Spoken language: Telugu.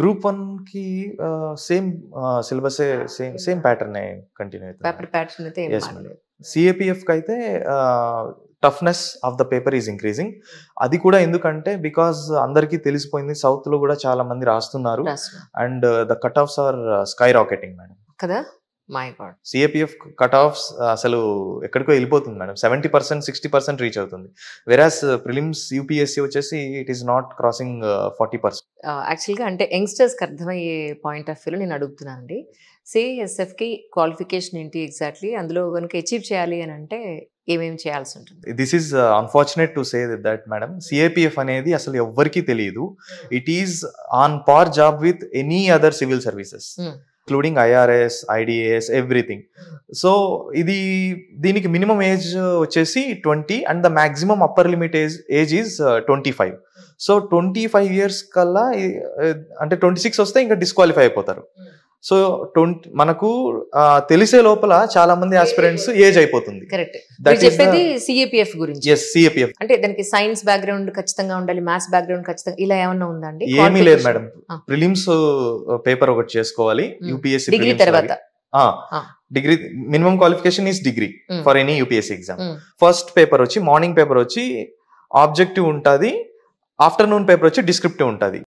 గ్రూప్ 1 కి సేమ్ సిలబసే సేమ్ ప్యాటర్నే కంటిన్యూ అవుతుంది. పేపర్ ప్యాటర్న్ అయితే ఏం Yes, madam. మారలేదు. సిఏపిఎఫ్ కి అయితే toughness of the paper is increasing. అది కూడా ఎందుకంటే బికాస్ అందరికీ తెలిసిపోయింది, సౌత్ లో కూడా చాలా మంది రాస్తున్నారు and the cut offs are skyrocketing madam కదా. My God, CAPF cut offs అసలు ఎక్కడికో వెళ్ళిపోతుంది మేడం. 70% 60% రీచ్ అవుతుంది. వెరాస్ ప్రిలిమ్స్ యూపీఎస్సీ వచ్చేసి ఇట్ ఈస్ నాట్ క్రాసింగ్ 40%. యాక్చువల్గా అంటే యంగ్స్టర్స్కి అర్థమయ్యే పాయింట్ ఆఫ్ వ్యూలో నేను అడుగుతున్నానండి. సిఎస్ఎఫ్కి క్వాలిఫికేషన్ ఏంటి ఎగ్జాక్ట్లీ, అందులో కనుక అచీవ్ చేయాలి అని అంటే ఏమేమి చేయాల్సి ఉంటుంది? This is unfortunate to say that madam, CAPF అనేది అసలు ఎవ్వరికీ తెలియదు. It is on par job with any other civil services including IRS, IDAS, everything. So దీనికి మినిమం ఏజ్ వచ్చేసి 20 and the maximum upper limit age is 25. So 25 years కల్లా అంటే 26 వస్తే ఇంకా డిస్క్వాలిఫై అయిపోతారు. సో మనకు తెలిసే లోపల చాలా మంది ఆస్పిరెంట్స్ ఏజ్ అయిపోతుంది. కరెక్ట్. చెప్పేది సిఏపిఎఫ్ గురించి. yes, సిఏపిఎఫ్ అంటే దానికి సైన్స్ బ్యాక్గ్రౌండ్ ఖచ్చితంగా ఉండాలి, మ్యాథ్స్ బ్యాక్గ్రౌండ్ ఖచ్చితంగా, ఇలా ఏమన్నా ఉందండి? ఏమీ లేదు మేడం. ప్రిలిమ్స్ పేపర్ ఒకటి చేసుకోవాలి యూపీఎస్సీ డిగ్రీ తర్వాత. Degree minimum qualification is degree for any UPSC exam. First paper వచ్చి మార్నింగ్ పేపర్ వచ్చి ఆబ్జెక్టివ్ ఉంటుంది, ఆఫ్టర్నూన్ పేపర్ వచ్చి డిస్క్రిప్టివ్ ఉంటుంది.